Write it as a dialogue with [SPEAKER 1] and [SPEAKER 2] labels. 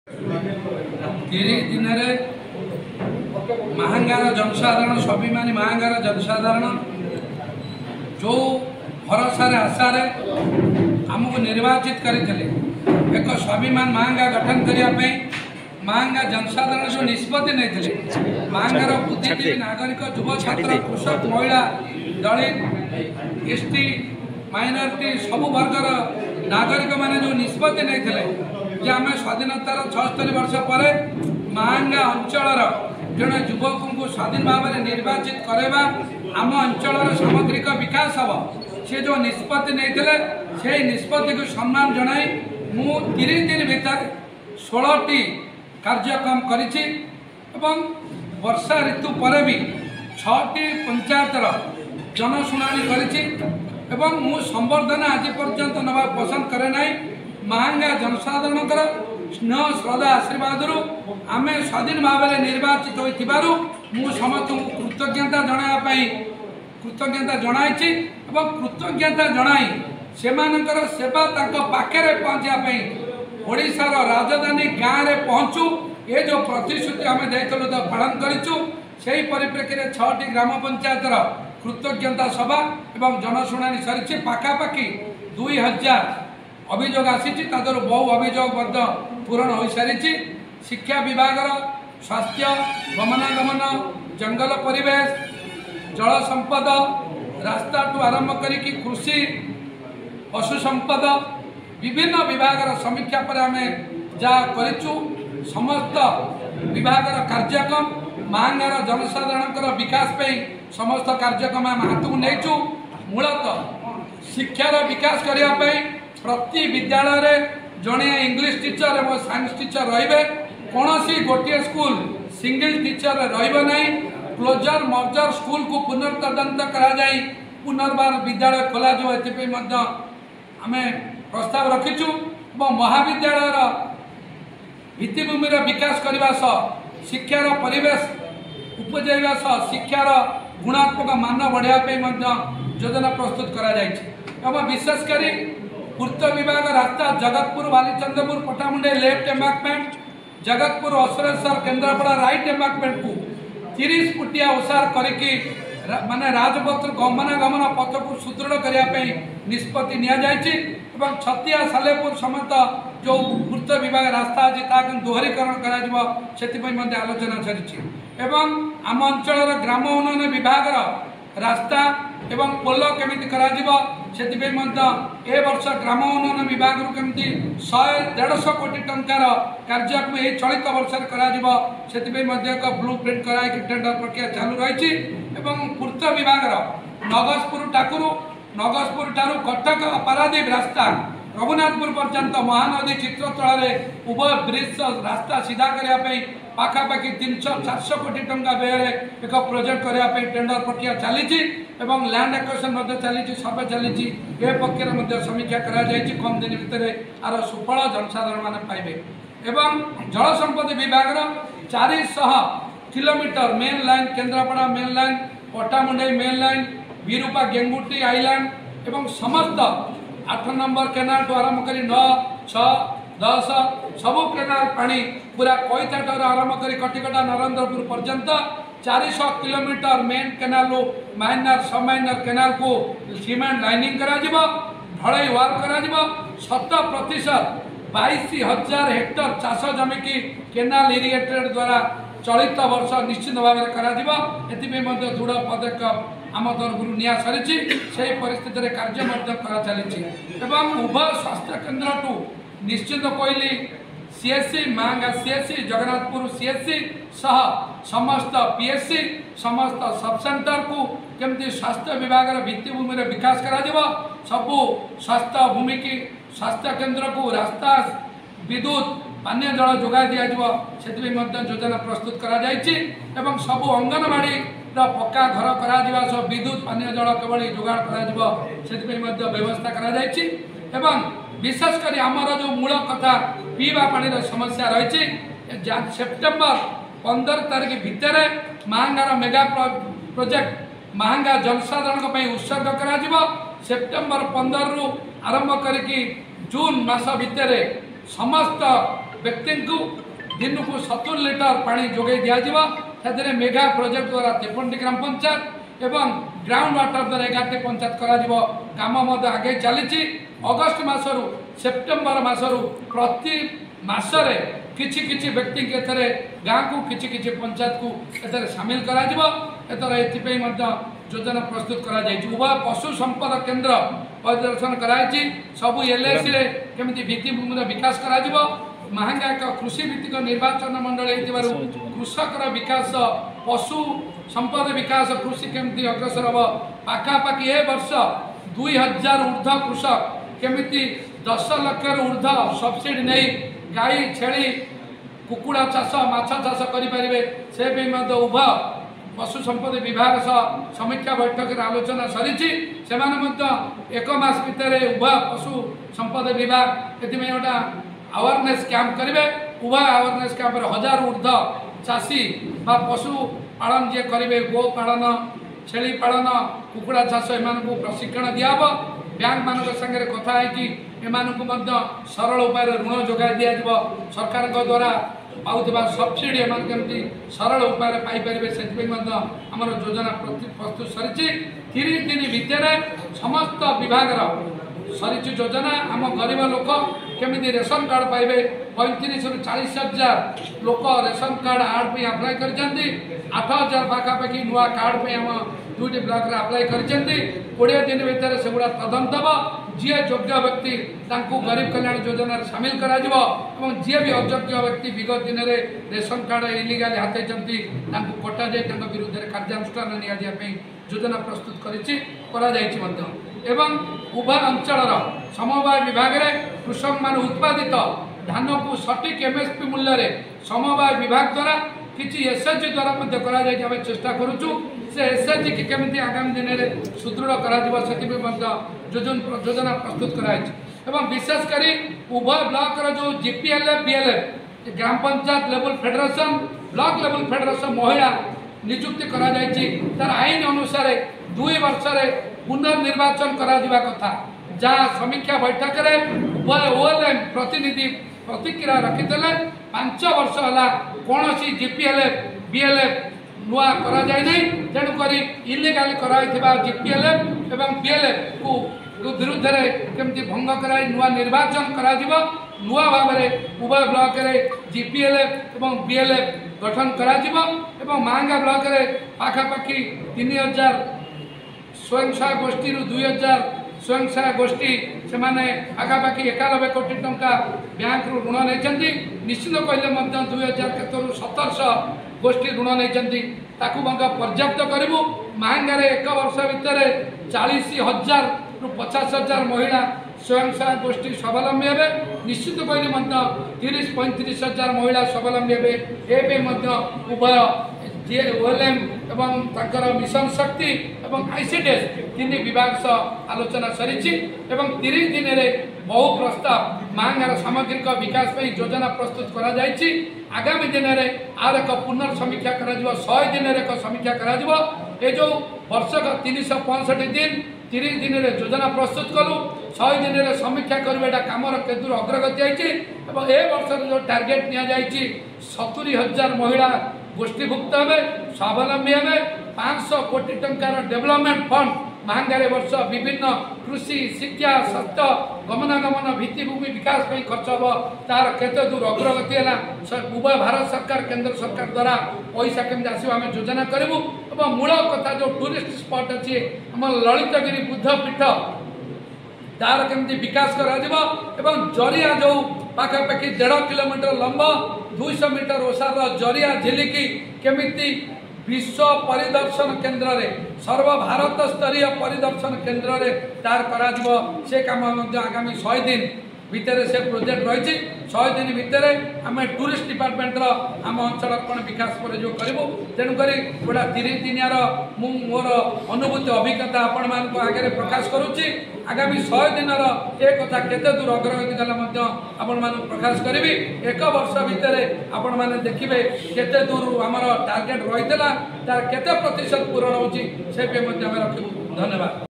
[SPEAKER 1] 30 दिन महांगार जनसाधारण स्वाभिमानी महांगार जनसाधारण जो भरोसा आशा आमको निर्वाचित करते एक स्वाभिमान महांगा गठन करने महांगा जनसाधारण जो निष्पत्ति नहीं महांगार बुद्धिजीवी नागरिक युव छात्र कृषक महिला दलित एसटी माइनॉरिटी सबु वर्गर नागरिक माने जो निष्पत्ति नहीं जे आम स्वाधीनतार 76 वर्ष पर महांगा अंचल जड़े युवक को स्वाधीन भाव में निर्वाचित करवा आम अंचल सामग्रिक विकास हम से जो निष्पत्ति नहीं से निष्पत्ति को सम्मान जनाई मु 30 दिन भीतर 16टी कार्यक्रम करिछि एवं वर्षा ऋतु पर भी 6टी पंचायतर जनशुणाणी करिछि एवं मु संवर्धना आज पर्यंत नवा पसंद करे नहीं महांगा जनसाधारण स्नेह श्रद्धा आशीर्वाद आम स्वाधीन भाव में निर्वाचित हो समस्त कृतज्ञता जनाई कृतज्ञता जनाई कृतज्ञता जनाई सेमानकर सेवा पाखे पहुँचापी ओडिशार राजधानी गाँव में पहुँचू ये जो प्रतिश्रुति आम देलु तो पालन करूँ से परिप्रेक्षी में 6टी ग्राम पंचायतर कृतज्ञता सभा एवं जनशुणाणी सरी पाखापाखि 2000 अभियोग आसी बहु अभियोग पूरण हो सारी शिक्षा विभाग स्वास्थ्य गमनागमन जंगल परिवेश जल संपद रास्ता टू आरंभ करी कृषि पशु संपद विभिन्न विभाग समीक्षा पर आम जहाँ करूँ समस्त विभाग कार्यक्रम महांगार जनसाधारण विकास पे समस्त कार्यक्रम आम हाथ को नहीं मूलतः शिक्षार विकास करने प्रति विद्यालय जड़े इंग्लिश टीचर और साइंस टीचर रे कौन सी गोटे स्कूल सिंगल टीचर रही क्लोजर मर्जर स्कूल को पुनर्तदंत करा पुनर्बार विद्यालय खोल आम प्रस्ताव रखीचु महाविद्यालय भित्तिभूमि विकास करने सह शिक्षार परिवेश उपजेवा सह शिक्षार गुणात्मक मान बढ़ाई योजना प्रस्तुत कर विशेषकर पूर्त विभाग रास्ता जगतपुर बालीचंद्रपुर पटामुंडे लेफ्ट एम्बांकमेंट जगतपुर असुरेश्वर केन्द्रापड़ा राइट एम्बांकमेंट को 30 फुटिया ओसार करके माने राजपथ गमनागमन पथ को सुदृढ़ करने निष्पत्ति नि छतिया सालेपुर समेत जो पूर्त विभाग रास्ता अच्छी दोहरीकरण कर आलोचना चली आम अंचल ग्राम उन्नयन विभाग रास्ता एवं पोल केमिति कराजिबो सेतिपे ए वर्ष ग्राम उन्नयन विभाग केमिति 100-150 कोटी टंकार कार्यक्रम ये चलित वर्ष कराजिबो सेतिपे एक ब्लू प्रिंट कराई टेंडर प्रक्रिया चालू रही पूर्त विभाग नगजपुर ठारू कटक पारादीप रास्ता रघुनाथपुर पर्यंत महानदी चित्रतल उभय ब्रिज रास्ता सीधा करने पाखापाखि 300-400 कोटी टंका व्यय एक प्रोजेक्ट करने टेंडर प्रक्रिया चली लैंड एक्विजिशन चली सर्वे चली पक्ष समीक्षा कम दिन भितर आर सुफल जनसाधारण मैंने पाइबे एवं जल संपत्ति विभाग 400 किलोमीटर main line Kendrapara main line Pattamundai main line Birupa Genguti island एवं समस्त 8 नंबर केनाल टू आरंभ कर 9, 6, 10 सबू केनाल पानी पूरा कईताटर आरंभ कर कटिकटा नरेंद्रपुर पर्यंत 400 किलोमीटर मेन केनाल माइनर सब माइनर केनाल को सीमेंट लाइनिंग करा ढलई वाल करा 100% 22,000 हेक्टर चाष जमी की केनाल इरिगेटेड द्वारा चलित वर्ष निश्चित भाव में करा दृढ़ पदक्षेप आम तरफ निया सारी से परिस्थिति कार्य चली उभय स्वास्थ्य केन्द्र टू निश्चित कहली CSC Mahanga CSC Jagannathpur CSC सह समस्त पीएससी समस्त सब सेंटर को केमती स्वास्थ्य विभाग भित्तिभूमि विकास करा सबू स्वास्थ्य भूमि की स्वास्थ्य केन्द्र को रास्ता विद्युत पानीय जल जोगाई दिज्व से योजना प्रस्तुत कर सबू अंगनवाड़ी पक्का घर कर विद्युत पानीय जल केवल जोगाड़ कर व्यवस्था कर विशेषकर आमर जो मूल कथा पीवा पानी समस्या रही सेप्टेम्बर 15 तारीख भितर महांगार मेगा प्रोजेक्ट महांगा जनसाधारण उत्सर्ग कर सेप्टेम्बर 15 रु आरंभ करके जून मास भितर समस्त व्यक्ति को दिन को 70 लिटर पानी जोगे दिज्व से मेगा प्रोजेक्ट द्वारा 53 ग्राम पंचायत एवं ग्राउंड वाटर द्वारा 11 पंचायत कम आगे चली अगस्ट मसरू सेप्टेम्बर मसरू प्रति मसरे किछि किछि व्यक्ति गाँ को किछि किछि पंचायत को एथर सामिल कर योजना प्रस्तुत करा उभय पशु संपद केन्द्र परिदर्शन कराई सबू एलआईसी केमी भित्तिभूमि विकास करा महांगा एक कृषि भित्तिक निर्वाचन मंडल कृषक विकास पशु संपद विकास कृषि केमती अग्रसर हम पाखापाखि ए वर्ष 2000 ऊर्ध्व कृषक केमी 10 लाख ऊर्ध्व सब्सिडी नहीं गाई छेली कुकुड़ा चाष माछ चाष करें से उभय पशु संपद विभाग समीक्षा बैठक में आलोचना सरी एक मास भितर उभय पशु संपद विभाग ये गोटा अवेयरनेस कैंप करेंगे उभय अवेयरनेस कैंप 1000 ऊर्ध्व चाषी पशु पालन जी करेंगे गो पालन छेली पालन कुकुड़ा चाष एम प्रशिक्षण दिहब बैंक मान सागर कथा है सरल उपाय ऋण जोगाई दिज्व सरकार द्वारा पाऊा सब्सिडी एमती सरल उपाय पाइपर से आमर योजना प्रस्तुत सरी 30 दिन भितर समस्त विभाग सरी योजना आम गरीब लोक केमी रेशन कार्ड पाइबे 35 ରୁ 40 हजार लोक रेशन कार्ड आर्ट पे अप्लाई कर 8000 पाखापाखि नुआ कार्ड पे आम 2टी ब्लॉक अप्लाई कर 20 दिन भितर से गुड़ा तदंत हम जी योग्य व्यक्ति गरीब कल्याण योजना सामिल करा जी भी अयोग्य व्यक्ति विगत दिन में रेशन कार्ड इलिगाली हाथी कटा जाए विरुद्ध में कार्यानुष्ठान नि योजना प्रस्तुत कर उभय अंचल समवाय विभाग में कृषक मान उत्पादित धान को सटीक एमएसपी मूल्य समवाय विभाग द्वारा किसी एसएचजी द्वारा करा चेष्टा करुचु से एसएचजी की केमी आगामी दिन में सुदृढ़ योजना प्रस्तुत कराई विशेषकर उभय ब्लॉक जो जीपीएलएफ बीएलएफ ग्राम panchayat level federation block level federation महिला नियुक्ति करा तार आईन अनुसार 2 वर्ष पुनर्निर्वाचन करा कथा जहाँ समीक्षा बैठक में उभय ओएलएम प्रतिनिधि प्रतिक्रिया रखिते 5 वर्ष है कौन सी जीपीएलएफ बीएलएफ नुआ करा जाए नहीं तेणुक इलिगाली कराइथिबा जीपीएलएफ एवं बीएलएफ को विरुद्ध में केमती भंग कराई नुआ निर्वाचन करा नुआ भाव में उभय ब्लॉक रे जीपीएलएफ एवं बीएलएफ गठन करा महांगा ब्लॉक रे पाखापाखि 3000 स्वयं सहायक गोष्ठी 2000 स्वयं सहायक गोष्ठी से पाखापाखि 91 कोटी टंका बैंक ऋण नहीं निश्चित कहले 2017 गोष्ठी ऋण नहीं पर्याप्त करूँ महांगार 1 वर्ष भितर 40,000 ରୁ 50,000 महिला स्वयं सहायक गोष्ठी स्वावलंबी हे निश्चित कहले 30-35,000 महिला स्वावलंबी हे उभय जी ओएलएम एवं मिशन शक्ति एवं आईसीडीएस 3 विभाग सह आलोचना सरी 30 दिन में बहु प्रस्ताव महांगार सामग्रिक विकास पर योजना प्रस्तुत करा आगामी दिन में आर एक पुनर्समीक्षा कर 100 दिन एक समीक्षा कर जो वर्षक 365 दिन 30 दिन में योजना प्रस्तुत कलु 100 दिन में समीक्षा करूँ कमर केतुर अग्रगति है ए वर्ष जो टार्गेट नि 70,000 महिला गोष्ठीभुक्त हे स्वावलंबी हे 500 कोटी टंकार डेवलपमेंट फंड महांगार वर्ष विभिन्न कृषि शिक्षा स्वास्थ्य गमनागमन भित्तिभूमि विकास पर खर्च हम तार केते दूर अग्रगति है उभय भारत सरकार केंद्र सरकार द्वारा पैसा केमती आसो आम योजना करूँ और मूल कथा जो टूरिस्ट स्पॉट अच्छी आम ललितगिरी बुद्ध पीठ तार केमती विकास करा जरिया जो पाखापाखि 1.5 किलोमीटर लंब 200 मीटर ओसार जरिया झिलिकी केमिति विश्व परिदर्शन केन्द्र रे सर्वभारत स्तरीय परिदर्शन केन्द्र रे तार करा से काम आगामी 100 दिन भितर से प्रोजेक्ट रही 100 दिन भितर आम टूरिस्ट डिपार्टमेंट आम अंचल कौन विकास पर जो करूँ तेणुक गोटा 30 दिनियार मोर अनुभूति अभिज्ञता आपण मान आगे प्रकाश करुच्ची आगामी 100 दिन एक कथा केते दूर अग्रगति गला आपण मान प्रकाश करी 1 वर्ष भितर आपण मैंने देखिए केते दूर आमर टार्गेट रही तार केते प्रतिशत पूरण होची से पे रखू। धन्यवाद।